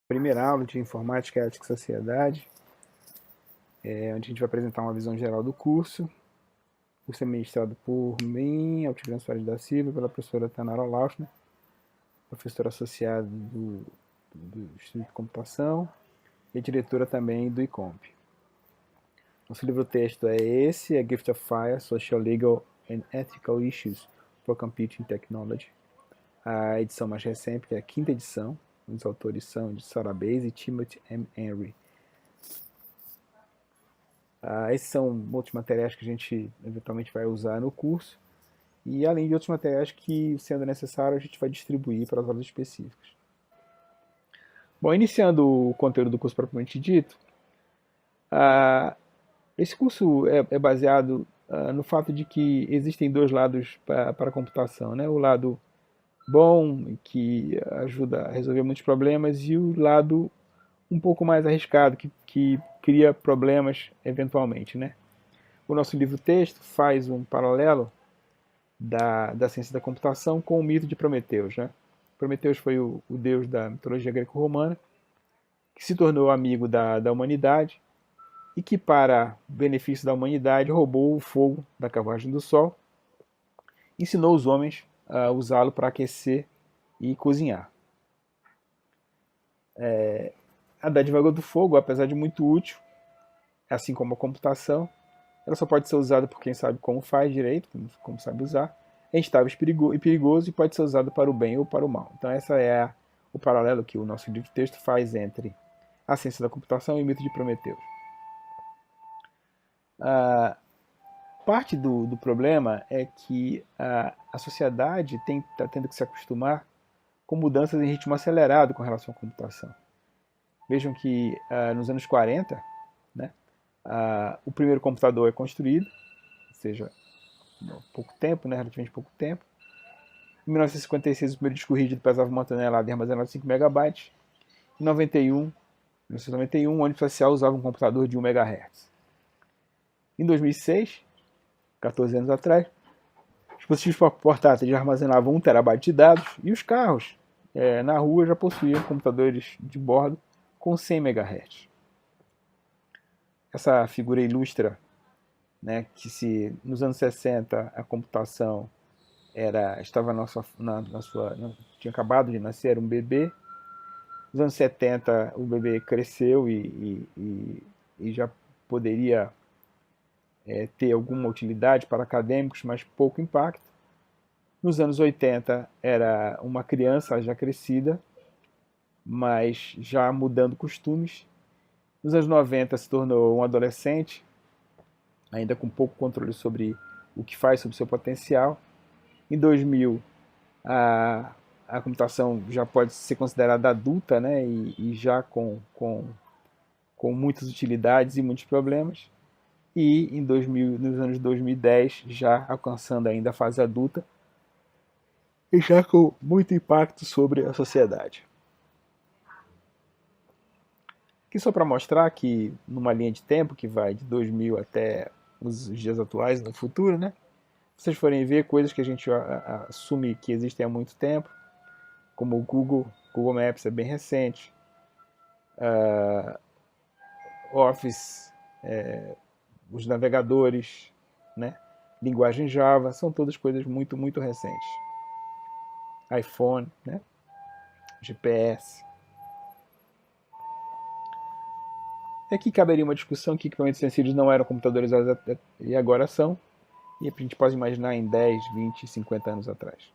Primeira aula de Informática, Ética e Sociedade, onde a gente vai apresentar uma visão geral do curso. O curso é ministrado por mim, Altigrano Soares da Silva, pela professora Tanara Lauschner, professora associada do Instituto de Computação e diretora também do ICOMP. Nosso livro-texto é esse, A Gift of Fire, Social, Legal and Ethical Issues for Computing Technology. A edição mais recente, que é a 5ª edição. Os autores são de Sarah Bays e Timothy M. Henry. Esses são outros materiais que a gente eventualmente vai usar no curso. E além de outros materiais que, sendo necessário, a gente vai distribuir para as aulas específicas. Bom, iniciando o conteúdo do curso propriamente dito, esse curso é baseado no fato de que existem dois lados para a computação, né? O lado bom, que ajuda a resolver muitos problemas, e o lado um pouco mais arriscado, que cria problemas eventualmente, né? O nosso livro-texto faz um paralelo da ciência da computação com o mito de Prometeus, né? Prometeus foi o deus da mitologia greco-romana, que se tornou amigo da humanidade e que, para benefício da humanidade, roubou o fogo da carruagem do sol e ensinou os homens a usá-lo para aquecer e cozinhar. A dádiva do fogo, apesar de muito útil, assim como a computação, ela só pode ser usada por quem sabe como faz direito, como sabe usar, é instável e perigoso e pode ser usado para o bem ou para o mal. Então esse é o paralelo que o nosso livro de texto faz entre a ciência da computação e o mito de Prometeus. Parte do problema é que a sociedade está tendo que se acostumar com mudanças em ritmo acelerado com relação à computação. Vejam que nos anos 40, né, o primeiro computador é construído, ou seja, pouco tempo, né, relativamente pouco tempo. Em 1956, o primeiro disco rígido pesava uma tonelada e armazenava 5 megabytes. Em 1991, o ônibus espacial usava um computador de 1 MHz. Em 2006, 14 anos atrás, os dispositivos portáteis já armazenavam 1 terabyte de dados e os carros na rua já possuíam computadores de bordo com 100 MHz. Essa figura ilustra, né, que se nos anos 60 a computação estava tinha acabado de nascer, era um bebê. Nos anos 70 o bebê cresceu e já poderia ter alguma utilidade para acadêmicos, mas pouco impacto. Nos anos 80 era uma criança já crescida, mas já mudando costumes. Nos anos 90 se tornou um adolescente, ainda com pouco controle sobre o que faz, sobre o seu potencial. Em 2000, a computação já pode ser considerada adulta, né, e já com muitas utilidades e muitos problemas. E nos anos 2010, já alcançando ainda a fase adulta, e já com muito impacto sobre a sociedade. Aqui só para mostrar que, numa linha de tempo que vai de 2000 até os dias atuais, no futuro, né? Se vocês forem ver coisas que a gente assume que existem há muito tempo, como o Google Maps é bem recente, Office, os navegadores, né? Linguagem Java, são todas coisas muito, muito recentes. iPhone, né? GPS. Aqui caberia uma discussão que equipamentos sensíveis não eram computadorizados e agora são, e a gente pode imaginar em 10, 20, 50 anos atrás.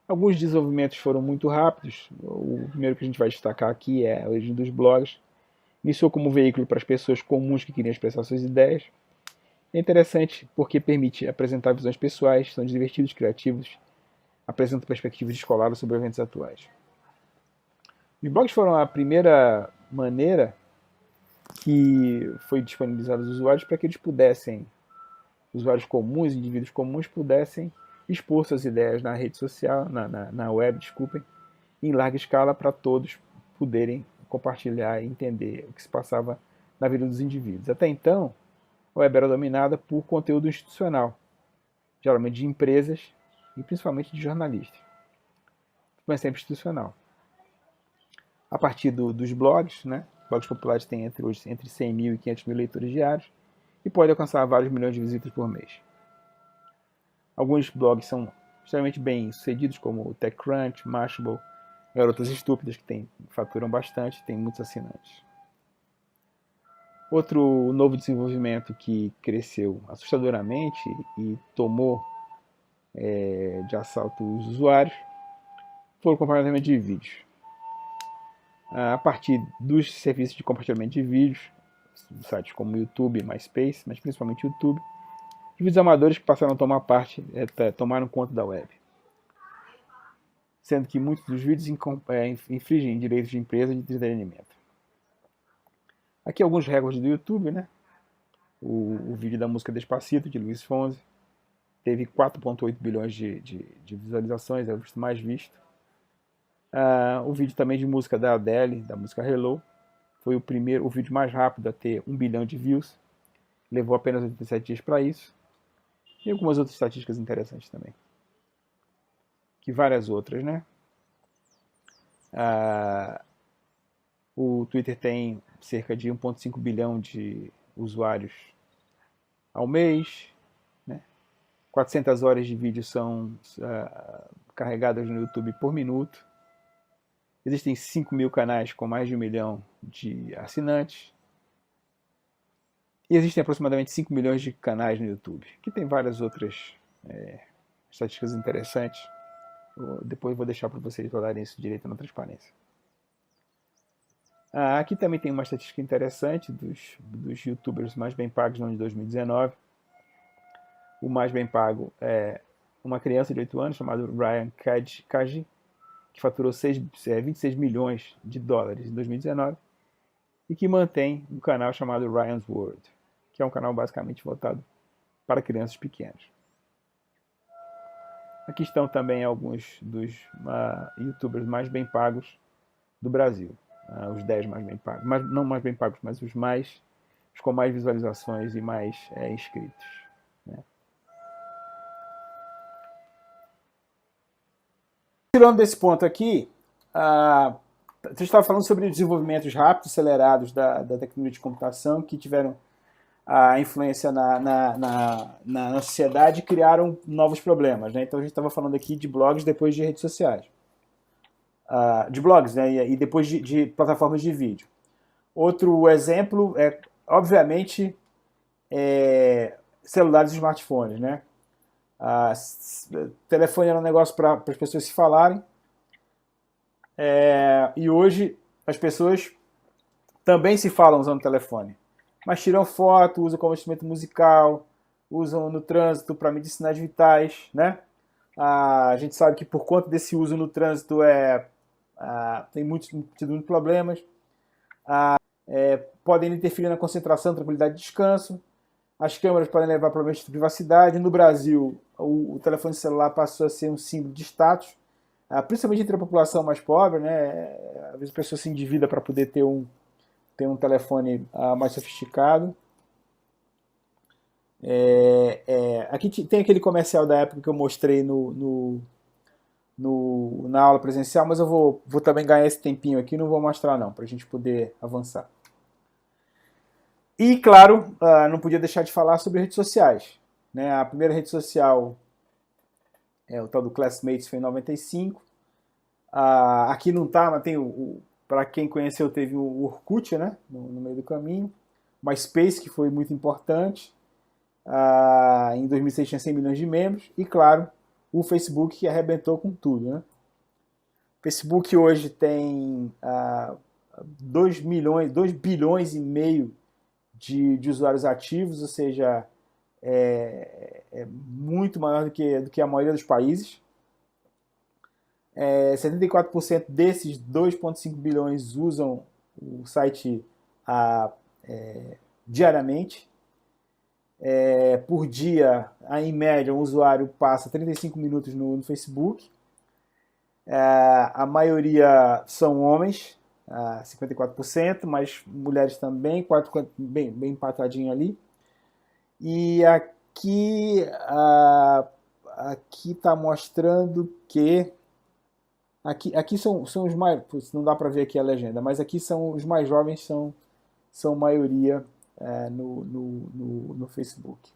Alguns desenvolvimentos foram muito rápidos. O primeiro que a gente vai destacar aqui é a origem dos blogs. Iniciou como veículo para as pessoas comuns que queriam expressar suas ideias. É interessante porque permite apresentar visões pessoais, são divertidos, criativos, apresentam perspectivas descoladas sobre eventos atuais. Os blogs foram a primeira maneira que foi disponibilizada aos usuários para que eles pudessem, usuários comuns, indivíduos comuns, pudessem expor suas ideias na rede social, na web, desculpem, em larga escala para todos poderem compartilhar e entender o que se passava na vida dos indivíduos. Até então, a web era dominada por conteúdo institucional, geralmente de empresas e principalmente de jornalistas, mas sempre institucional. a partir dos blogs, né? Blogs populares têm entre 100 mil e 500 mil leitores diários e pode alcançar vários milhões de visitas por mês. Alguns blogs são extremamente bem sucedidos, como o TechCrunch, Mashable, Garotas Estúpidas, que faturam bastante, tem muitos assinantes. Outro novo desenvolvimento que cresceu assustadoramente e tomou de assalto os usuários foi o compartilhamento de vídeos. A partir dos serviços de compartilhamento de vídeos, sites como YouTube, MySpace, mas principalmente YouTube, os vídeos amadores que passaram a tomar tomaram conta da web. Sendo que muitos dos vídeos infringem direitos de empresa de entretenimento. Aqui alguns recordes do YouTube, né? O vídeo da música Despacito, de Luiz Fonsi, teve 4,8 bilhões de visualizações, é o visto mais visto. O vídeo também de música da Adele, da música Hello, foi o vídeo mais rápido a ter 1 bilhão de views. Levou apenas 87 dias para isso. E algumas outras estatísticas interessantes também. Que várias outras, né? O Twitter tem cerca de 1,5 bilhão de usuários ao mês, né? 400 horas de vídeo são carregadas no YouTube por minuto. Existem 5 mil canais com mais de 1 milhão de assinantes. E existem aproximadamente 5 milhões de canais no YouTube, que tem várias outras estatísticas interessantes. Depois vou deixar para vocês olharem isso direito na transparência. Aqui também tem uma estatística interessante dos youtubers mais bem pagos no ano de 2019. O mais bem pago é uma criança de 8 anos chamada Ryan Kaji, que faturou 26 milhões de dólares em 2019 e que mantém um canal chamado Ryan's World, que é um canal basicamente voltado para crianças pequenas. Aqui estão também alguns dos youtubers mais bem pagos do Brasil. Os 10 mais bem pagos. Mas, não mais bem pagos, mas os com mais visualizações e mais inscritos. Né? Tirando desse ponto aqui, você estava falando sobre desenvolvimentos rápidos, acelerados da tecnologia de computação que tiveram a influência na sociedade e criaram novos problemas. Né? Então a gente estava falando aqui de blogs depois de redes sociais. De blogs, né? E depois de plataformas de vídeo. Outro exemplo é, obviamente, celulares e smartphones. Né? Telefone era um negócio para as pessoas se falarem. E hoje as pessoas também se falam usando o telefone. Mas tiram foto, usam como instrumento musical, usam no trânsito para medir sinais vitais, né? A gente sabe que por conta desse uso no trânsito tem tido muitos problemas. Podem interferir na concentração, tranquilidade e descanso. As câmeras podem levar a problemas de privacidade. No Brasil, o telefone celular passou a ser um símbolo de status, principalmente entre a população mais pobre, né? Às vezes a pessoa se endivida para poder ter um telefone mais sofisticado. Aqui tem aquele comercial da época que eu mostrei na aula presencial, mas eu vou também ganhar esse tempinho aqui, não vou mostrar não, para a gente poder avançar. E, claro, não podia deixar de falar sobre redes sociais. Né? A primeira rede social, o tal do Classmates, foi em 95. Aqui não tá, mas tem para quem conheceu, teve o Orkut, né? no meio do caminho. MySpace, que foi muito importante. Em 2006 tinha 100 milhões de membros. E, claro, o Facebook, que arrebentou com tudo. Né? O Facebook hoje tem 2 bilhões e meio de usuários ativos, ou seja, é muito maior do que a maioria dos países. 74% desses 2,5 bilhões usam o site diariamente. Por dia, em média, um usuário passa 35 minutos no Facebook. A maioria são homens, 54%, mas mulheres também, bem empatadinho ali. E aqui está mostrando que Aqui são os mais. Putz, não dá para ver aqui a legenda, mas aqui são os mais jovens, são maioria no Facebook.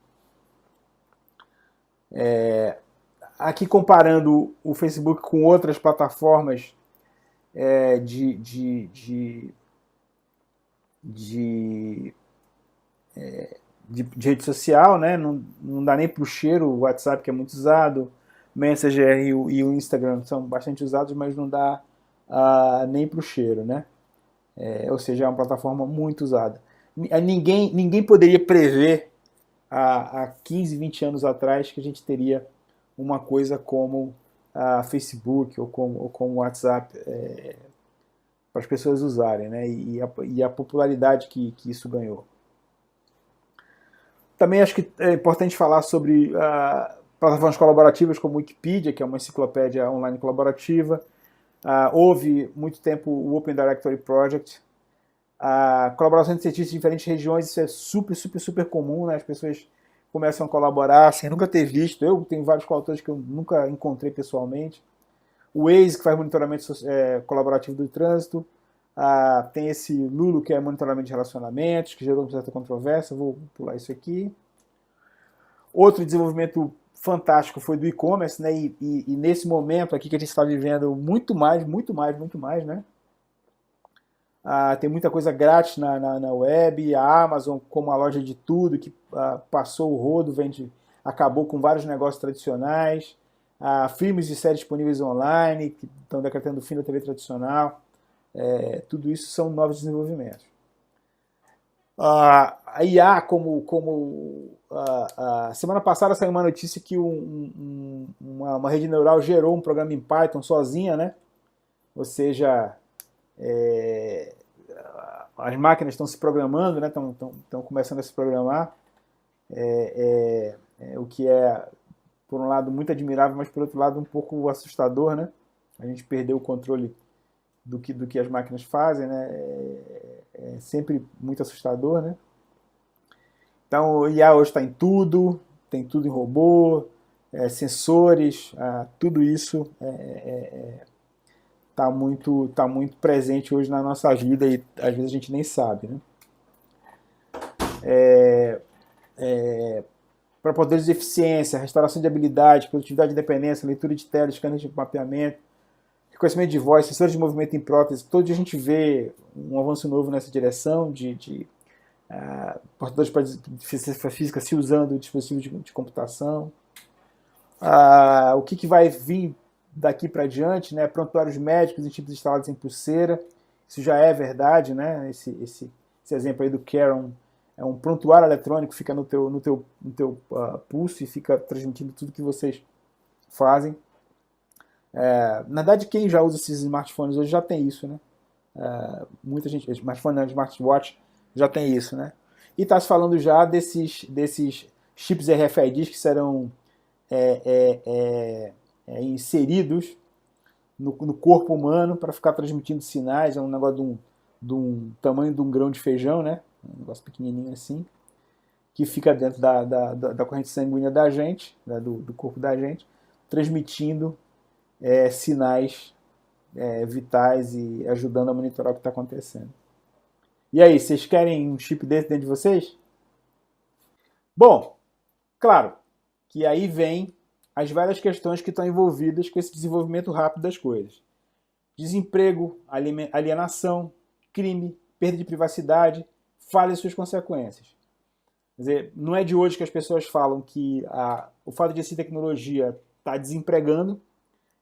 Aqui comparando o Facebook com outras plataformas é, de, de, de, de, de rede social, né? Não dá nem para o cheiro, o WhatsApp que é muito usado, Messenger e o Instagram são bastante usados, mas não dá nem para o cheiro, né? Ou seja, é uma plataforma muito usada. Ninguém poderia prever há 15, 20 anos atrás que a gente teria uma coisa como a Facebook ou como o WhatsApp para as pessoas usarem, né? E a popularidade que isso ganhou. Também acho que é importante falar sobre plataformas colaborativas como o Wikipedia, que é uma enciclopédia online colaborativa. Houve muito tempo o Open Directory Project. A colaboração de cientistas de diferentes regiões, isso é super, super, super comum, né? As pessoas começam a colaborar sem nunca ter visto. Eu tenho vários coautores que eu nunca encontrei pessoalmente. O Waze, que faz monitoramento colaborativo do trânsito. Tem esse Lulu, que é monitoramento de relacionamentos, que gerou uma certa controvérsia. Vou pular isso aqui. Outro desenvolvimento fantástico foi do e-commerce, né? E nesse momento aqui que a gente está vivendo muito mais, né? Tem muita coisa grátis na web, a Amazon como a loja de tudo, que passou o rodo, acabou com vários negócios tradicionais, filmes e séries disponíveis online, que estão decretando o fim da TV tradicional, tudo isso são novos desenvolvimentos. A IA, semana passada saiu uma notícia que uma rede neural gerou um programa em Python sozinha, né? Ou seja, as máquinas estão se programando, né? Estão começando a se programar, o que é, por um lado, muito admirável, mas, por outro lado, um pouco assustador, né? A gente perdeu o controle do que as máquinas fazem, né? É sempre muito assustador, né? Então, o IA hoje está em tudo, tem tudo em robô, sensores, tudo isso tá muito presente hoje na nossa vida e às vezes a gente nem sabe, né? Para poderes de eficiência, restauração de habilidade, produtividade de independência, leitura de tela, scanner de mapeamento, reconhecimento de voz, sensores de movimento em prótese. Todo dia a gente vê um avanço novo nessa direção de portadores para deficiência física se usando dispositivos de computação. O que vai vir daqui para diante, né? Prontuários médicos em chips instalados em pulseira. Isso já é verdade, né? Esse exemplo aí do Caron é um prontuário eletrônico, fica no teu pulso e fica transmitindo tudo que vocês fazem. Na verdade, quem já usa esses smartphones hoje já tem isso, né? Muita gente, smartphone, smartwatch já tem isso, né? E está se falando já desses chips RFIDs que serão inseridos no corpo humano para ficar transmitindo sinais. É um negócio de um tamanho de um grão de feijão, né? Um negócio pequenininho assim, que fica dentro da corrente sanguínea da gente, né? do corpo da gente, transmitindo sinais vitais e ajudando a monitorar o que está acontecendo. E aí, vocês querem um chip desse dentro de vocês? Bom, claro que aí vem as várias questões que estão envolvidas com esse desenvolvimento rápido das coisas. Desemprego, alienação, crime, perda de privacidade, falha e suas consequências. Quer dizer, não é de hoje que as pessoas falam que o fato de essa tecnologia está desempregando,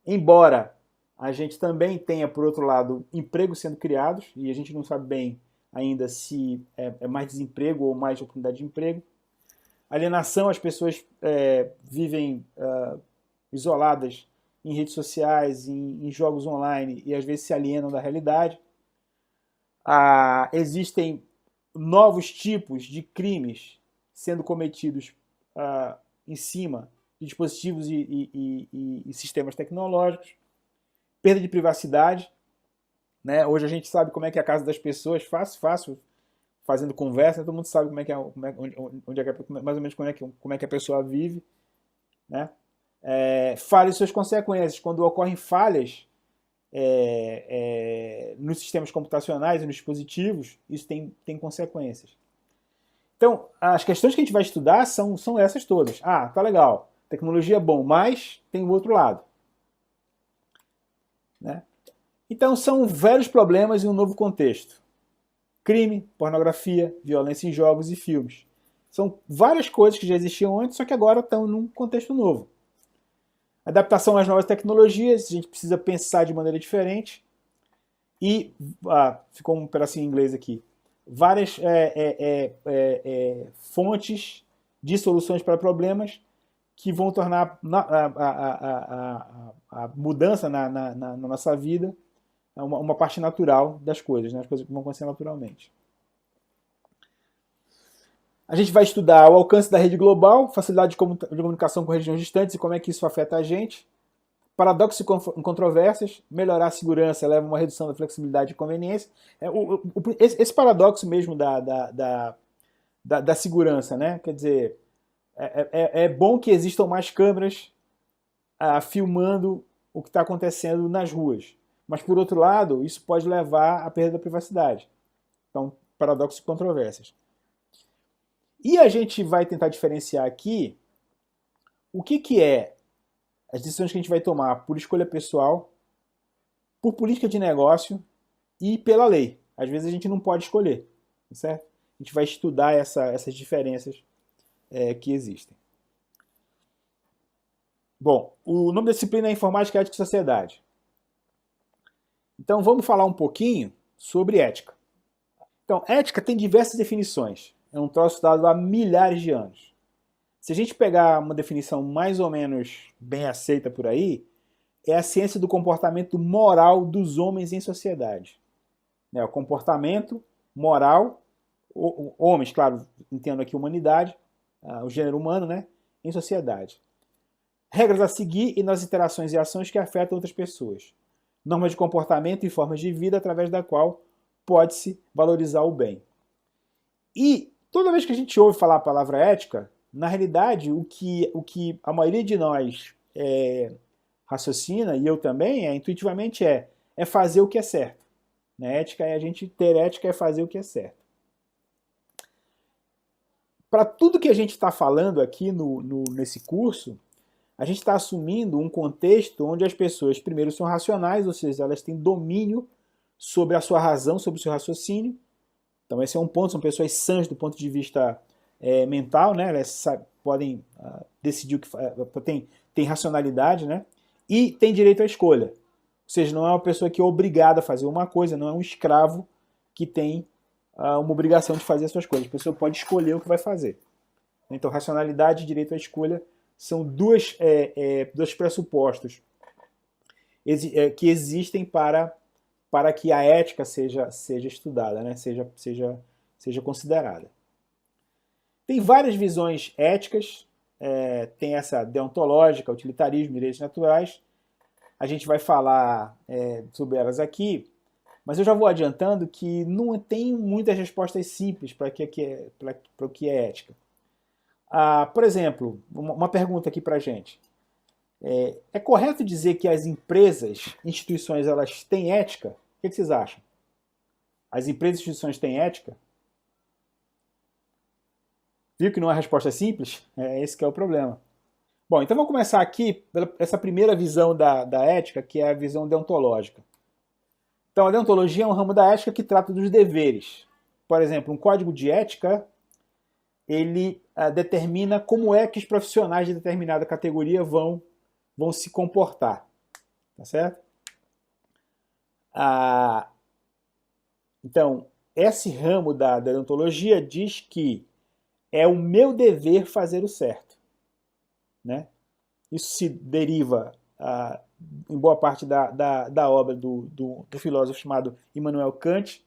embora a gente também tenha, por outro lado, empregos sendo criados, e a gente não sabe bem ainda se é mais desemprego ou mais oportunidade de emprego. Alienação, as pessoas vivem isoladas em redes sociais, em jogos online, e às vezes se alienam da realidade. Existem novos tipos de crimes sendo cometidos em cima de dispositivos e sistemas tecnológicos. Perda de privacidade, né? Hoje a gente sabe como é que é a casa das pessoas, fácil, fazendo conversa, todo mundo sabe mais ou menos como é que a pessoa vive, né? Falhas e suas consequências. Quando ocorrem falhas nos sistemas computacionais e nos dispositivos, isso tem consequências. Então, as questões que a gente vai estudar são essas todas. Ah, tá legal, tecnologia é bom, mas tem o outro lado. Né? Então, são velhos problemas em um novo contexto. Crime, pornografia, violência em jogos e filmes. São várias coisas que já existiam antes, só que agora estão num contexto novo. Adaptação às novas tecnologias, a gente precisa pensar de maneira diferente. E, ficou um pedacinho em inglês aqui, várias fontes de soluções para problemas que vão tornar a mudança na nossa vida uma parte natural das coisas, né? As coisas que vão acontecer naturalmente. A gente vai estudar o alcance da rede global, facilidade de comunicação com regiões distantes e como é que isso afeta a gente. Paradoxos e controvérsias, melhorar a segurança leva a uma redução da flexibilidade e conveniência. Esse paradoxo mesmo da segurança, né? Quer dizer, é bom que existam mais câmeras filmando o que está acontecendo nas ruas. Mas, por outro lado, isso pode levar à perda da privacidade. Então, paradoxos e controvérsias. E a gente vai tentar diferenciar aqui o que é as decisões que a gente vai tomar por escolha pessoal, por política de negócio e pela lei. Às vezes a gente não pode escolher, certo? A gente vai estudar essas diferenças que existem. Bom, o nome da disciplina é Informática, Ética e Sociedade. Então vamos falar um pouquinho sobre ética. Então, ética tem diversas definições. É um troço dado há milhares de anos. Se a gente pegar uma definição mais ou menos bem aceita por aí, é a ciência do comportamento moral dos homens em sociedade. O comportamento moral, homens, claro, entendo aqui humanidade, o gênero humano, né, em sociedade. Regras a seguir e nas interações e ações que afetam outras pessoas. Normas de comportamento e formas de vida através da qual pode-se valorizar o bem. E toda vez que a gente ouve falar a palavra ética, na realidade, o que a maioria de nós raciocina, e eu também, intuitivamente é fazer o que é certo. Né? Ética a gente ter ética é fazer o que é certo. Para tudo que a gente está falando aqui nesse curso, a gente está assumindo um contexto onde as pessoas, primeiro, são racionais, ou seja, elas têm domínio sobre a sua razão, sobre o seu raciocínio. Então esse é um ponto, são pessoas sãs do ponto de vista mental, né? Elas podem decidir o que tem racionalidade, né? E tem direito à escolha. Ou seja, não é uma pessoa que é obrigada a fazer uma coisa, não é um escravo que tem uma obrigação de fazer as suas coisas. A pessoa pode escolher o que vai fazer. Então, racionalidade e direito à escolha são dois pressupostos que existem para que a ética seja estudada, né? seja considerada. Tem várias visões éticas, tem essa deontológica, utilitarismo, direitos naturais. A gente vai falar sobre elas aqui, mas eu já vou adiantando que não tem muitas respostas simples para o que é ética. Por exemplo, uma pergunta aqui para a gente. É correto dizer que as empresas, instituições, elas têm ética? O que vocês acham? As empresas e instituições têm ética? Viu que não é uma resposta simples? Esse que é o problema. Bom, então vamos começar aqui pela essa primeira visão da ética, que é a visão deontológica. Então, a deontologia é um ramo da ética que trata dos deveres. Por exemplo, um código de ética, ele determina como é que os profissionais de determinada categoria vão se comportar. Tá certo? Então, esse ramo da deontologia diz que é o meu dever fazer o certo. Né? Isso se deriva em boa parte da obra do filósofo chamado Immanuel Kant,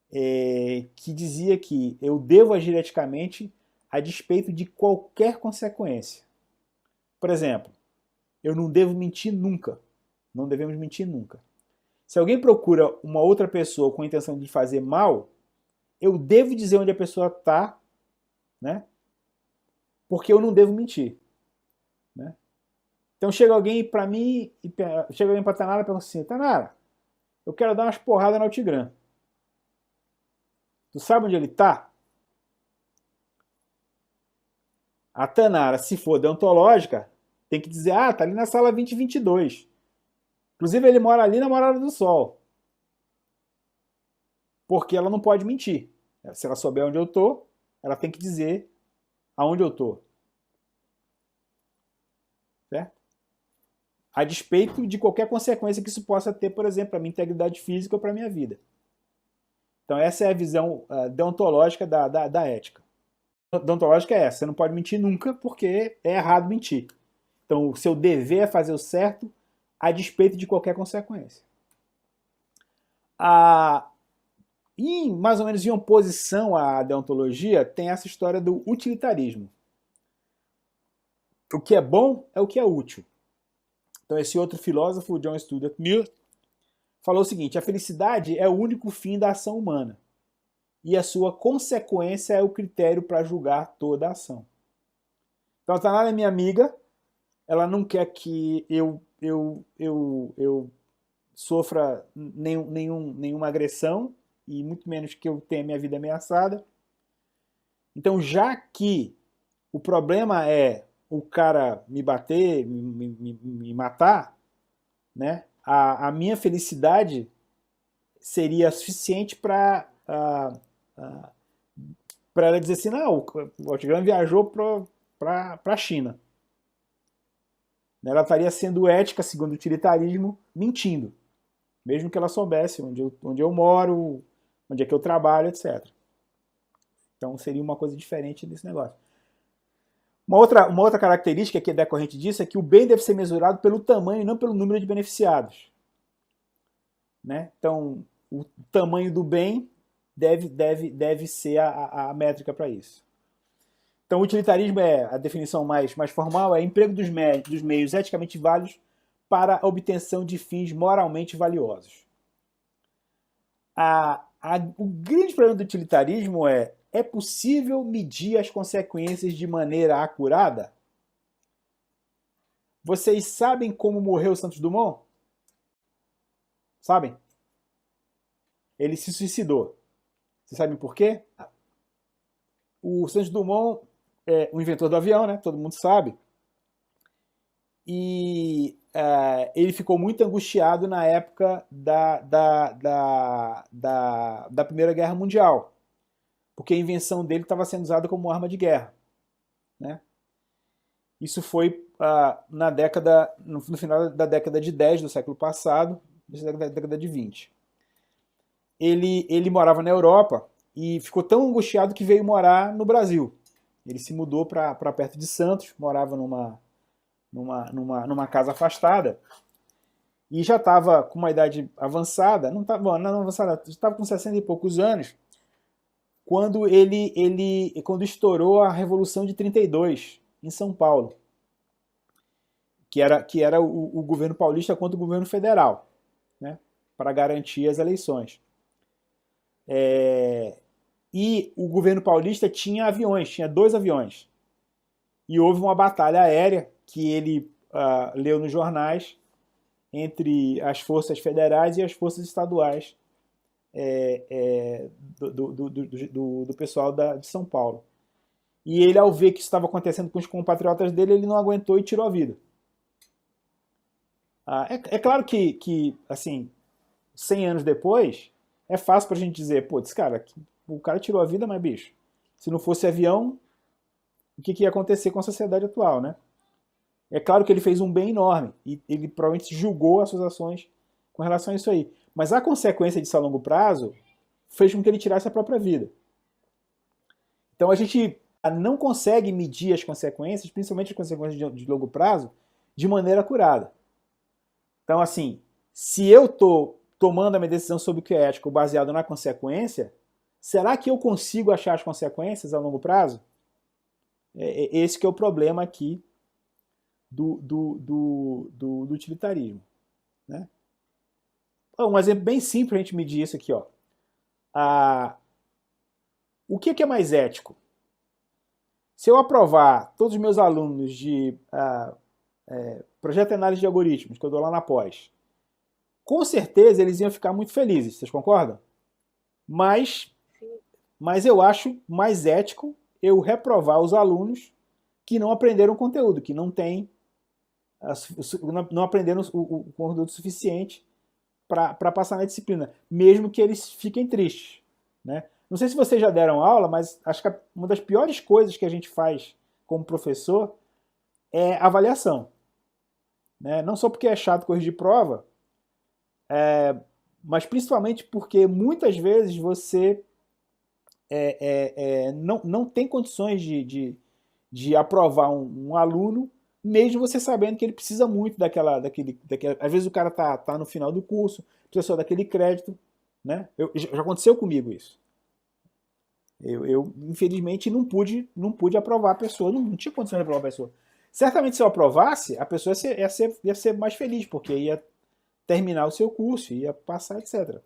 que dizia que eu devo agir eticamente a despeito de qualquer consequência. Por exemplo, eu não devo mentir nunca. Não devemos mentir nunca. Se alguém procura uma outra pessoa com a intenção de fazer mal, eu devo dizer onde a pessoa está, né? Porque eu não devo mentir. Né? Então chega alguém para mim, chega alguém para Tanara e pergunta assim, Tanara, eu quero dar umas porradas no Altigram. Tu sabe onde ele tá? A Tanara, se for deontológica, tem que dizer, tá ali na sala 2022. Inclusive ele mora ali na Morada do Sol. Porque ela não pode mentir. Se ela souber onde eu tô, ela tem que dizer aonde eu tô. Certo? A despeito de qualquer consequência que isso possa ter, por exemplo, para minha integridade física ou para minha vida. Então essa é a visão deontológica da ética. Deontológica é essa, você não pode mentir nunca porque é errado mentir. Então o seu dever é fazer o certo a despeito de qualquer consequência. E mais ou menos em oposição à deontologia tem essa história do utilitarismo. O que é bom é o que é útil. Então esse outro filósofo, John Stuart Mill, falou o seguinte, a felicidade é o único fim da ação humana e a sua consequência é o critério para julgar toda a ação. Então a Tanara é minha amiga, ela não quer que eu sofra nenhuma agressão e muito menos que eu tenha minha vida ameaçada. Então já que o problema é o cara me bater, me matar, né? A minha felicidade seria suficiente para ela dizer assim, não, o Altigram viajou para a China. Ela estaria sendo ética, segundo o utilitarismo, mentindo. Mesmo que ela soubesse onde eu moro, onde é que eu trabalho, etc. Então seria uma coisa diferente desse negócio. Uma outra característica que é decorrente disso é que o bem deve ser mesurado pelo tamanho e não pelo número de beneficiados. Né? Então, o tamanho do bem deve ser a métrica para isso. Então, o utilitarismo a definição mais formal, é emprego dos meios eticamente válidos para a obtenção de fins moralmente valiosos. O grande problema do utilitarismo é possível medir as consequências de maneira acurada? Vocês sabem como morreu Santos Dumont? Sabem? Ele se suicidou. Vocês sabem por quê? O Santos Dumont é o inventor do avião, né? Todo mundo sabe. E ele ficou muito angustiado na época da Primeira Guerra Mundial, porque a invenção dele estava sendo usada como arma de guerra. Né? Isso foi no final da década de 10 do século passado, da década de 20. Ele morava na Europa e ficou tão angustiado que veio morar no Brasil. Ele se mudou para perto de Santos, morava numa casa afastada e já estava com uma idade avançada, não avançada, estava com 60 e poucos anos, quando quando estourou a Revolução de 32 em São Paulo, que era o governo paulista contra o governo federal, né, para garantir as eleições. E o governo paulista tinha aviões, tinha 2 aviões. E houve uma batalha aérea que ele leu nos jornais entre as forças federais e as forças estaduais do pessoal de São Paulo. E ele, ao ver que isso estava acontecendo com os compatriotas dele, ele não aguentou e tirou a vida. É claro que, assim, 100 anos depois, é fácil pra gente dizer, pô, o cara tirou a vida, mas, bicho, se não fosse avião, o que ia acontecer com a sociedade atual, né? É claro que ele fez um bem enorme e ele provavelmente julgou as suas ações com relação a isso aí. Mas a consequência disso a longo prazo fez com que ele tirasse a própria vida. Então a gente não consegue medir as consequências, principalmente as consequências de longo prazo, de maneira acurada. Então, assim, se eu estou tomando a minha decisão sobre o que é ético baseado na consequência, será que eu consigo achar as consequências a longo prazo? Esse que é o problema aqui do utilitarismo. Né? Um exemplo bem simples para a gente medir isso aqui. Ó. O que é mais ético? Se eu aprovar todos os meus alunos de projeto de análise de algoritmos, que eu dou lá na pós, com certeza eles iam ficar muito felizes, vocês concordam? Mas, mas eu acho mais ético eu reprovar os alunos que não aprenderam o conteúdo, que não têm, não aprenderam o conteúdo suficiente para passar na disciplina, mesmo que eles fiquem tristes, né? Não sei se vocês já deram aula, mas acho que uma das piores coisas que a gente faz como professor é avaliação, né? Não só porque é chato corrigir prova, mas principalmente porque muitas vezes você não tem condições de aprovar um aluno, mesmo você sabendo que ele precisa muito daquele. Às vezes o cara tá no final do curso, precisa só daquele crédito, né? Já aconteceu comigo isso. Eu infelizmente não pude aprovar a pessoa, não tinha condições de aprovar a pessoa. Certamente se eu aprovasse, a pessoa ia ser mais feliz, porque ia terminar o seu curso, ia passar, etc.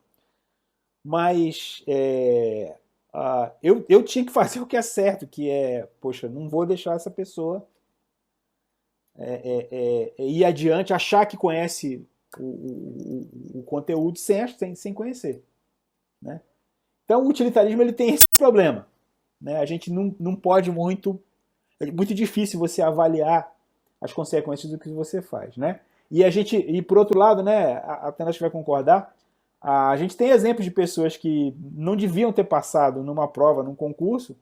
Mas eu tinha que fazer o que é certo, que poxa, não vou deixar essa pessoa ir adiante, achar que conhece o conteúdo sem conhecer, né? Então o utilitarismo ele tem esse problema, né? A gente não pode é muito difícil você avaliar as consequências do que você faz, né? E por outro lado, né, a Tânia vai concordar, a gente tem exemplos de pessoas que não deviam ter passado numa prova, num concurso,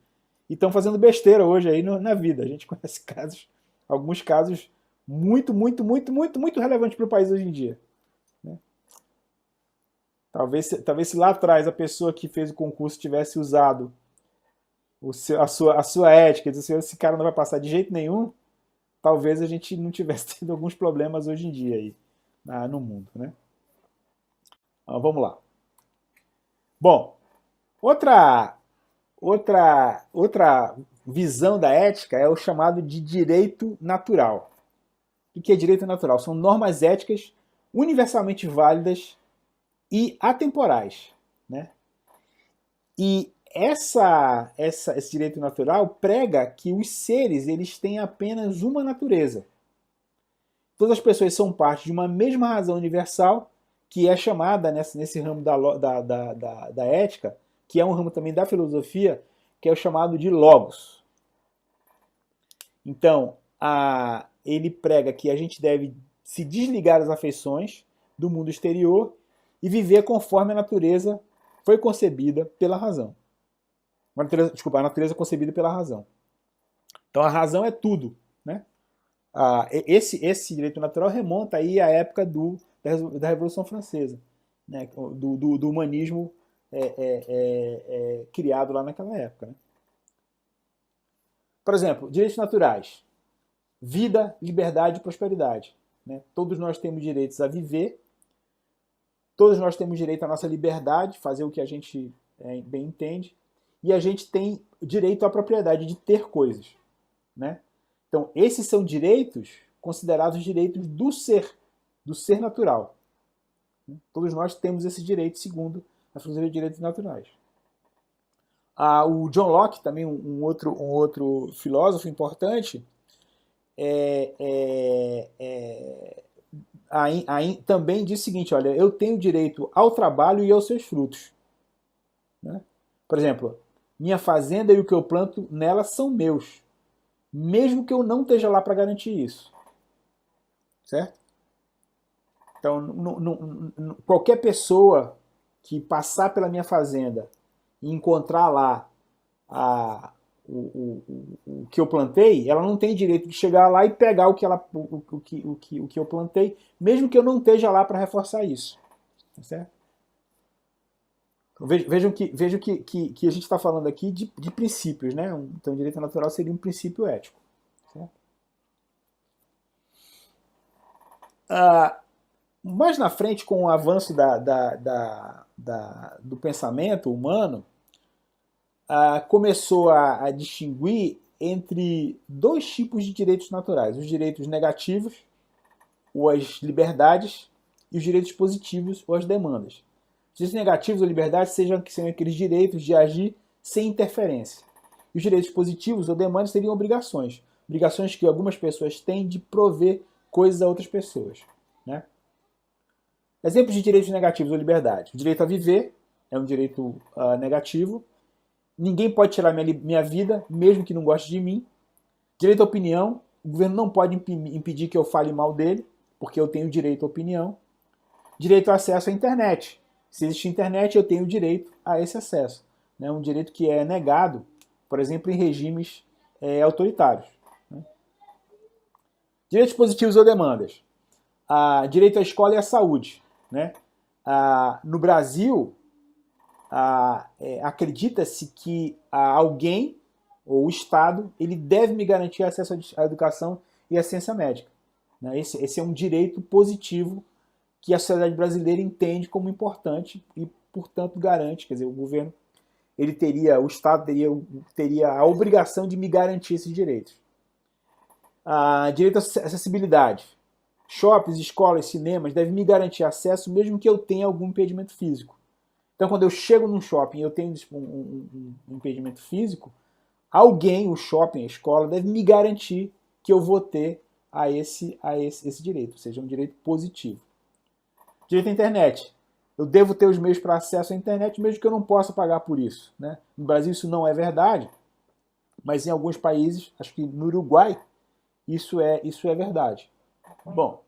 e estão fazendo besteira hoje aí na vida. A gente conhece alguns casos muito, muito, muito, muito, muito relevantes para o país hoje em dia, né? Talvez se lá atrás a pessoa que fez o concurso tivesse usado a sua ética, dizer assim, esse cara não vai passar de jeito nenhum, talvez a gente não tivesse tido alguns problemas hoje em dia aí no mundo, né? Então, vamos lá. Bom, outra visão da ética é o chamado de direito natural. O que é direito natural? São normas éticas universalmente válidas e atemporais, né? E esse direito natural prega que os seres eles têm apenas uma natureza. Todas as pessoas são parte de uma mesma razão universal, que é chamada nesse ramo da ética, que é um ramo também da filosofia, que é o chamado de logos. Então, ele prega que a gente deve se desligar das afeições do mundo exterior e viver conforme a natureza foi concebida pela razão. A natureza concebida pela razão. Então a razão é tudo, né? Esse direito natural remonta aí à época da Revolução Francesa, né? do humanismo criado lá naquela época, né? Por exemplo, direitos naturais: vida, liberdade e prosperidade, né? Todos nós temos direitos a viver, todos nós temos direito à nossa liberdade, fazer o que a gente bem entende, e a gente tem direito à propriedade de ter coisas, né? Então, esses são direitos considerados direitos do ser natural. Todos nós temos esse direito segundo a filosofia de direitos naturais. O John Locke, também um outro filósofo importante, também diz o seguinte: olha, eu tenho direito ao trabalho e aos seus frutos, né? Por exemplo, minha fazenda e o que eu planto nela são meus, mesmo que eu não esteja lá para garantir isso, certo? Então, qualquer pessoa que passar pela minha fazenda e encontrar lá o que eu plantei, ela não tem direito de chegar lá e pegar o que eu plantei, mesmo que eu não esteja lá para reforçar isso, certo? Vejam que a gente está falando aqui de princípios, né? Então, o direito natural seria um princípio ético, certo? Mais na frente, com o avanço do pensamento humano, começou a distinguir entre dois tipos de direitos naturais: os direitos negativos, ou as liberdades, e os direitos positivos, ou as demandas. Os direitos negativos ou liberdades são aqueles direitos de agir sem interferência. E os direitos positivos ou demandas seriam obrigações. Obrigações que algumas pessoas têm de prover coisas a outras pessoas, né? Exemplos de direitos negativos ou liberdade. O direito a viver é um direito negativo. Ninguém pode tirar minha vida, mesmo que não goste de mim. Direito à opinião. O governo não pode impedir que eu fale mal dele, porque eu tenho direito à opinião. Direito ao acesso à internet. Se existe internet, eu tenho direito a esse acesso. É um direito que é negado, por exemplo, em regimes autoritários. Né? Direitos positivos ou demandas. Direito à escola e à saúde. Né? No Brasil, acredita-se que alguém, ou o Estado, ele deve me garantir acesso à educação e à ciência médica. Né? Esse é um direito positivo que a sociedade brasileira entende como importante e, portanto, garante. Quer dizer, o governo, o Estado teria a obrigação de me garantir esses direitos. Direito à acessibilidade. Shoppings, escolas, cinemas devem me garantir acesso mesmo que eu tenha algum impedimento físico. Então, quando eu chego num shopping e eu tenho um impedimento físico, alguém, o shopping, a escola, deve me garantir que eu vou ter esse direito, ou seja, um direito positivo. Direito à internet. Eu devo ter os meios para acesso à internet, mesmo que eu não possa pagar por isso. Né? No Brasil isso não é verdade, mas em alguns países, acho que no Uruguai, isso é verdade. Bom,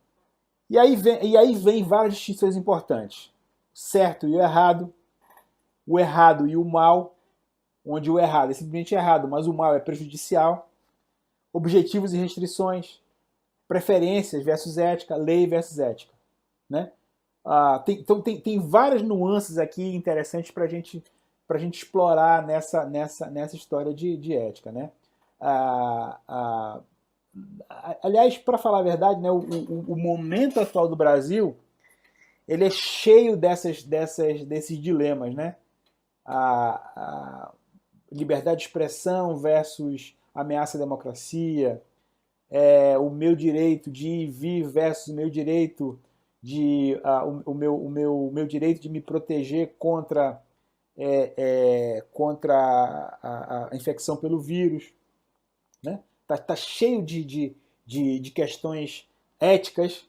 e aí vem várias distinções importantes. Certo e o errado e o mal, onde o errado é simplesmente errado, mas o mal é prejudicial. Objetivos e restrições, preferências versus ética, lei versus ética. Né? Então tem várias nuances aqui interessantes para a gente explorar nessa história de ética. Né? Aliás, para falar a verdade, né, o momento atual do Brasil ele é cheio desses dilemas. Né? A liberdade de expressão versus ameaça à democracia, o meu direito de ir e vir versus o meu direito o meu direito de me proteger contra a infecção pelo vírus. Né? Tá cheio de questões éticas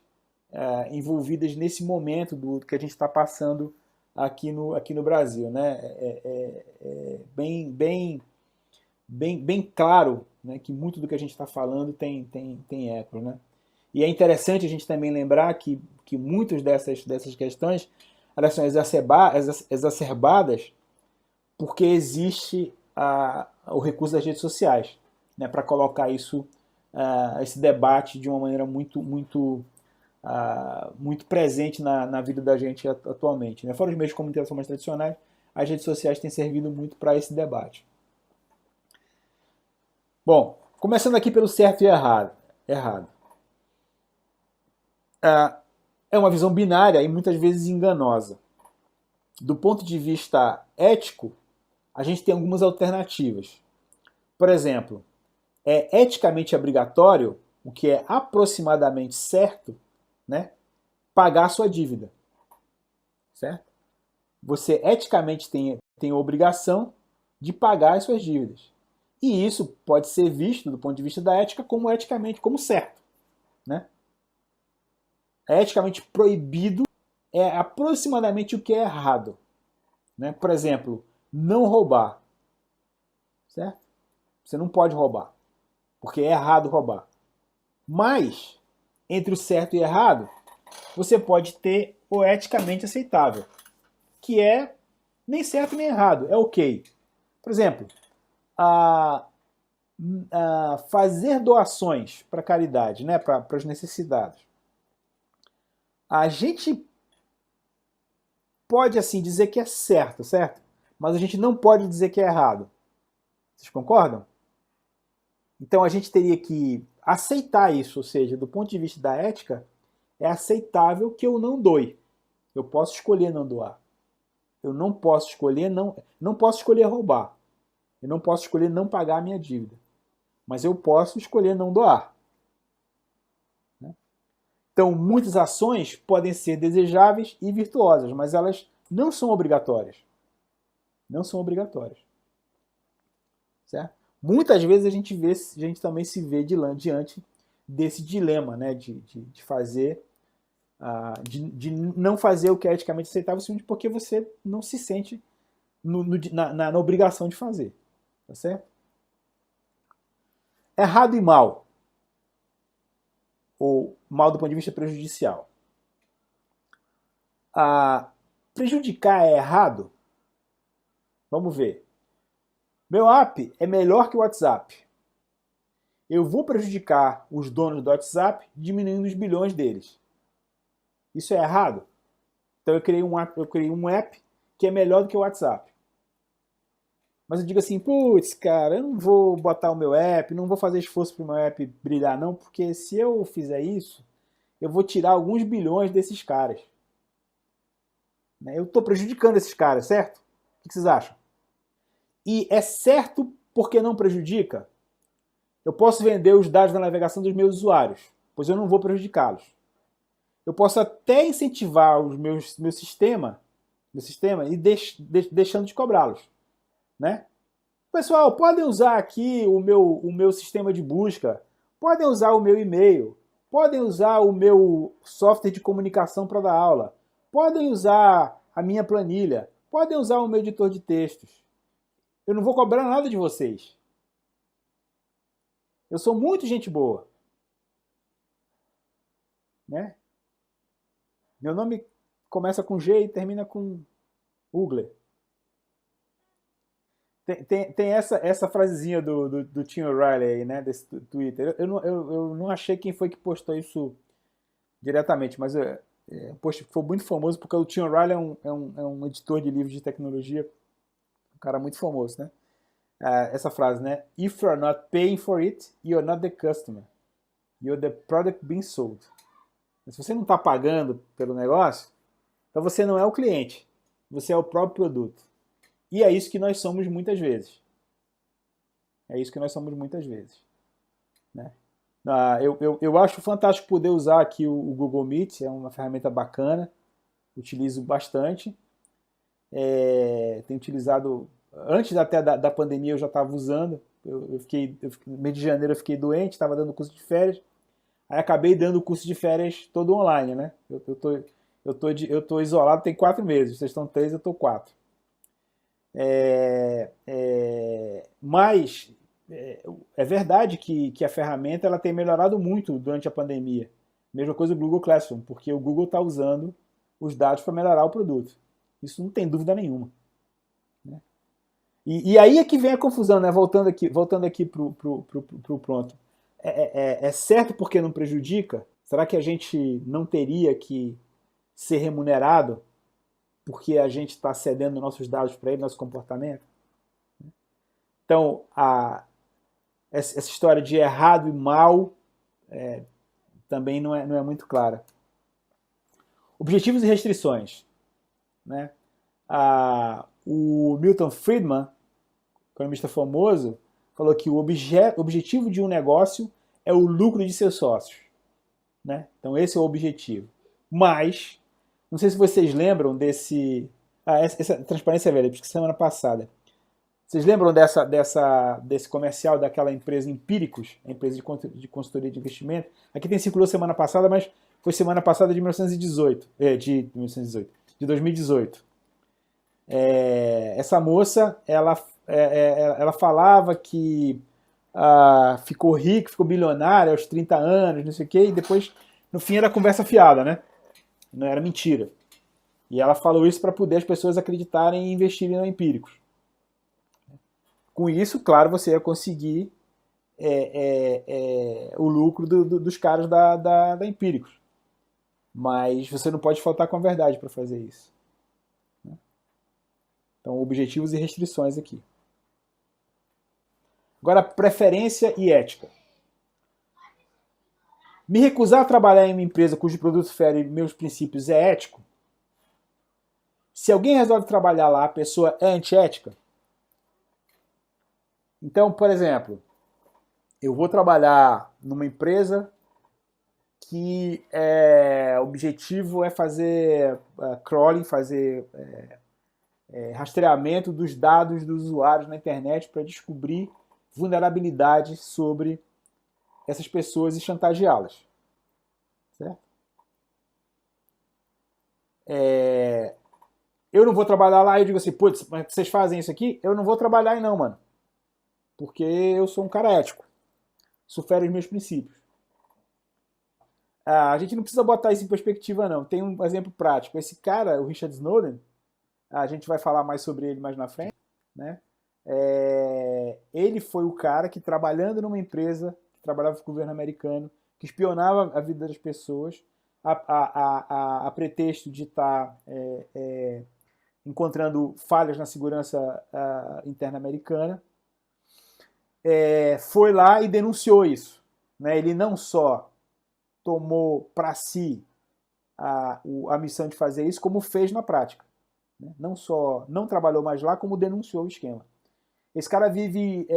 envolvidas nesse momento do que a gente está passando aqui no Brasil. Né? Bem claro, né, que muito do que a gente está falando tem eco. Né? E é interessante a gente também lembrar que muitas dessas questões elas são exacerbadas porque existe o recurso das redes sociais, né, para colocar esse debate de uma maneira muito presente na vida da gente atualmente. Né? Fora os meios de comunicação mais tradicionais, as redes sociais têm servido muito para esse debate. Bom, começando aqui pelo certo e errado. É uma visão binária e muitas vezes enganosa. Do ponto de vista ético, a gente tem algumas alternativas. Por exemplo, é eticamente obrigatório, o que é aproximadamente certo, né, pagar a sua dívida. Certo? Você eticamente tem a obrigação de pagar as suas dívidas. E isso pode ser visto, do ponto de vista da ética, como certo. Né? É eticamente proibido, é aproximadamente o que é errado. Né? Por exemplo, não roubar. Certo? Você não pode roubar, porque é errado roubar. Mas, entre o certo e errado, você pode ter o eticamente aceitável, que é nem certo nem errado, é ok. Por exemplo, fazer doações para caridade, né, para os necessitados. A gente pode assim dizer que é certo? Mas a gente não pode dizer que é errado. Vocês concordam? Então a gente teria que aceitar isso, ou seja, do ponto de vista da ética, é aceitável que eu não doe. Eu posso escolher não doar. Eu não posso escolher não posso escolher roubar. Eu não posso escolher não pagar a minha dívida. Mas eu posso escolher não doar. Então, muitas ações podem ser desejáveis e virtuosas, mas elas não são obrigatórias. Não são obrigatórias. Certo? Muitas vezes a gente também se vê diante desse dilema, né, de fazer, de não fazer o que é eticamente aceitável simplesmente porque você não se sente na obrigação de fazer. Tá certo? Errado e mal, ou mal do ponto de vista prejudicial. Prejudicar é errado? Vamos ver. Meu app é melhor que o WhatsApp. Eu vou prejudicar os donos do WhatsApp diminuindo os bilhões deles. Isso é errado? Então eu criei um app que é melhor do que o WhatsApp. Mas eu digo assim, putz, cara, eu não vou botar o meu app, não vou fazer esforço para o meu app brilhar não, porque se eu fizer isso, eu vou tirar alguns bilhões desses caras. Eu estou prejudicando esses caras, certo? O que vocês acham? E é certo porque não prejudica? Eu posso vender os dados da navegação dos meus usuários, pois eu não vou prejudicá-los. Eu posso até incentivar o meu sistema e deixando de cobrá-los. Né? Pessoal, podem usar aqui o meu sistema de busca, podem usar o meu e-mail, podem usar o meu software de comunicação para dar aula, podem usar a minha planilha, podem usar o meu editor de textos. Eu não vou cobrar nada de vocês. Eu sou muito gente boa. Né? Meu nome começa com G e termina com Ugler. Tem essa frasezinha do Tim O'Reilly aí, né, desse Twitter. Eu não achei quem foi que postou isso diretamente, mas o post foi muito famoso porque o Tim O'Reilly é um editor de livros de tecnologia, um cara muito famoso, né? Essa frase, né? If you're not paying for it, you're not the customer. You're the product being sold. Se você não está pagando pelo negócio, então você não é o cliente, você é o próprio produto. E é isso que nós somos muitas vezes. É isso que nós somos muitas vezes. Né? Eu acho fantástico poder usar aqui o Google Meet, é uma ferramenta bacana, utilizo bastante. Tenho utilizado, antes até da pandemia eu já estava usando, no mês de janeiro eu fiquei doente, estava dando curso de férias, aí acabei dando o curso de férias todo online, né? Eu tô isolado tem 4 meses, vocês estão 3, eu estou 4. Mas é verdade que a ferramenta ela tem melhorado muito durante a pandemia. Mesma coisa o Google Classroom, porque o Google está usando os dados para melhorar o produto. Isso não tem dúvida nenhuma. Né? E aí é que vem a confusão, né? Voltando aqui pro pronto. É certo porque não prejudica? Será que a gente não teria que ser remunerado porque a gente está cedendo nossos dados para ele, nosso comportamento? Então, essa história de errado e mal também não é muito clara. Objetivos e restrições. Né? O Milton Friedman, economista famoso, falou que o objetivo de um negócio é o lucro de seus sócios. Né? Então, esse é o objetivo. Mas, não sei se vocês lembram desse... essa transparência é velha, porque semana passada. Vocês lembram desse comercial daquela empresa Empíricos, a empresa de consultoria de investimento? Aqui circulou semana passada, mas foi semana passada de 2018. Essa moça, ela falava que ficou rica, ficou bilionária aos 30 anos, não sei o quê, e depois, no fim, era conversa fiada, né? Não era mentira. E ela falou isso para poder as pessoas acreditarem e investirem na Empíricos. Com isso, claro, você ia conseguir o lucro dos caras da Empíricos. Mas você não pode faltar com a verdade para fazer isso. Né? Então, objetivos e restrições aqui. Agora, preferência e ética. Me recusar a trabalhar em uma empresa cujo produto fere meus princípios é ético? Se alguém resolve trabalhar lá, a pessoa é antiética? Então, por exemplo, eu vou trabalhar numa empresa que o objetivo é fazer crawling, fazer rastreamento dos dados dos usuários na internet para descobrir vulnerabilidades sobre essas pessoas e chantageá-las. Certo? Eu não vou trabalhar lá e eu digo assim, putz, mas vocês fazem isso aqui? Eu não vou trabalhar aí não, mano. Porque eu sou um cara ético. Isso fere os meus princípios. A gente não precisa botar isso em perspectiva, não. Tem um exemplo prático. Esse cara, o Richard Snowden, a gente vai falar mais sobre ele mais na frente, né? Ele foi o cara que, trabalhando numa empresa, que trabalhava com o governo americano, que espionava a vida das pessoas, a pretexto de estar encontrando falhas na segurança interna americana, foi lá e denunciou isso. Né? Ele não só tomou para si a missão de fazer isso, como fez na prática. Né? Não só não trabalhou mais lá, como denunciou o esquema. Esse cara vive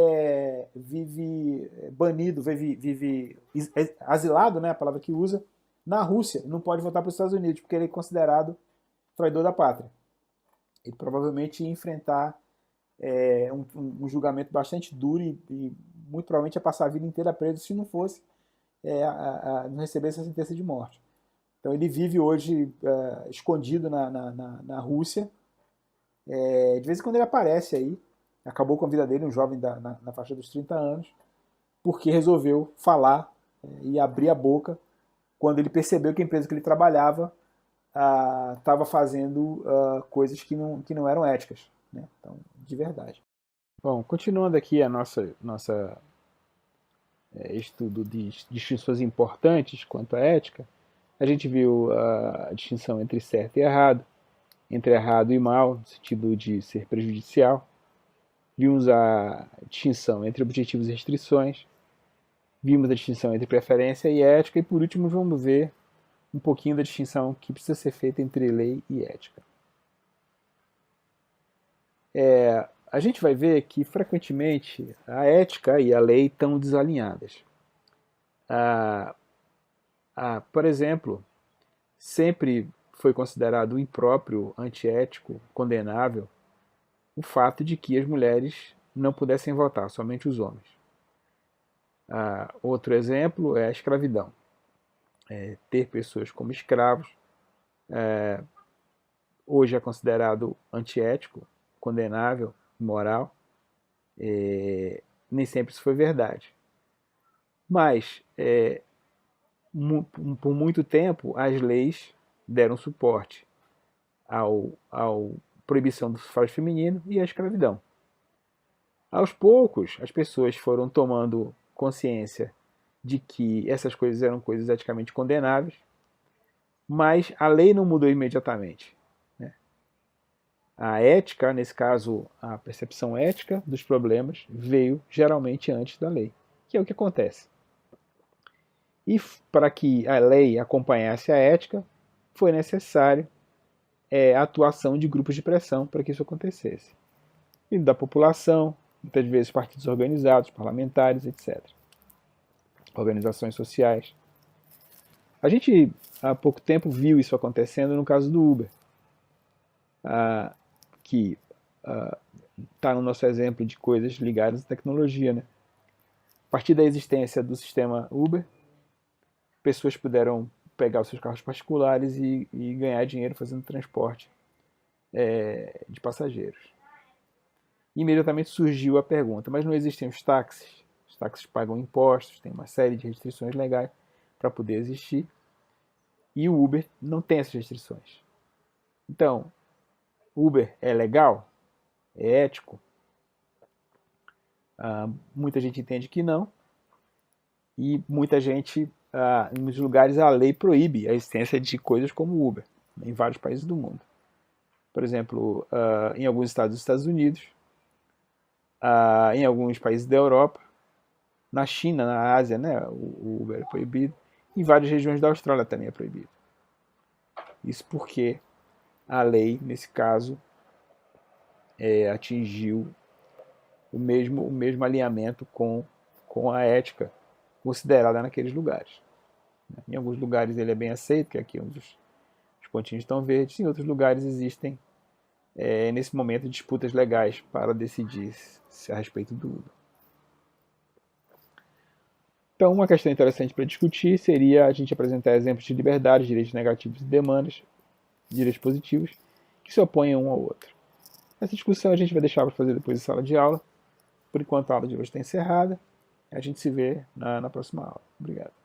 banido, vive asilado, né, a palavra que usa, na Rússia. Não pode voltar para os Estados Unidos, porque ele é considerado traidor da pátria. Ele provavelmente ia enfrentar um julgamento bastante duro e muito provavelmente ia passar a vida inteira preso se não fosse não recebesse a sentença de morte. Então ele vive hoje escondido na Rússia. De vez em quando ele aparece aí. Acabou com a vida dele, um jovem na faixa dos 30 anos, porque resolveu falar e abrir a boca quando ele percebeu que a empresa que ele trabalhava estava fazendo coisas que não eram éticas. Né? Então, de verdade. Bom, continuando aqui a nossa estudo de distinções importantes quanto à ética, a gente viu a distinção entre certo e errado, entre errado e mal, no sentido de ser prejudicial. Vimos a distinção entre objetivos e restrições, vimos a distinção entre preferência e ética, e por último vamos ver um pouquinho da distinção que precisa ser feita entre lei e ética. A gente vai ver que frequentemente a ética e a lei estão desalinhadas. Por exemplo, sempre foi considerado impróprio, antiético, condenável, o fato de que as mulheres não pudessem votar, somente os homens. Outro exemplo é a escravidão. Ter pessoas como escravos hoje é considerado antiético, condenável, imoral. Nem sempre isso foi verdade. Mas, por muito tempo, as leis deram suporte ao proibição do sufrágio feminino e à escravidão. Aos poucos, as pessoas foram tomando consciência de que essas coisas eram coisas eticamente condenáveis, mas a lei não mudou imediatamente. Né? A ética, nesse caso, a percepção ética dos problemas, veio geralmente antes da lei, que é o que acontece. E para que a lei acompanhasse a ética, foi necessário a atuação de grupos de pressão para que isso acontecesse. E da população, muitas vezes partidos organizados, parlamentares, etc. Organizações sociais. A gente, há pouco tempo, viu isso acontecendo no caso do Uber, que está no nosso exemplo de coisas ligadas à tecnologia. Né? A partir da existência do sistema Uber, pessoas puderam pegar os seus carros particulares e ganhar dinheiro fazendo transporte de passageiros. E imediatamente surgiu a pergunta, mas não existem os táxis? Os táxis pagam impostos, tem uma série de restrições legais para poder existir, e o Uber não tem essas restrições. Então, Uber é legal? É ético? Muita gente entende que não, e muita gente, em muitos lugares, a lei proíbe a existência de coisas como Uber, em vários países do mundo. Por exemplo, em alguns estados dos Estados Unidos, em alguns países da Europa, na China, na Ásia, né, o Uber é proibido, em várias regiões da Austrália também é proibido. Isso porque a lei, nesse caso, atingiu o mesmo alinhamento com a ética considerada naqueles lugares. Em alguns lugares ele é bem aceito, que aqui onde os pontinhos estão verdes, em outros lugares existem, nesse momento, disputas legais para decidir a respeito do Uber. Então, uma questão interessante para discutir seria a gente apresentar exemplos de liberdade, direitos negativos e demandas, direitos positivos, que se opõem um ao outro. Essa discussão a gente vai deixar para fazer depois da sala de aula. Por enquanto, a aula de hoje está encerrada. A gente se vê na próxima aula. Obrigado.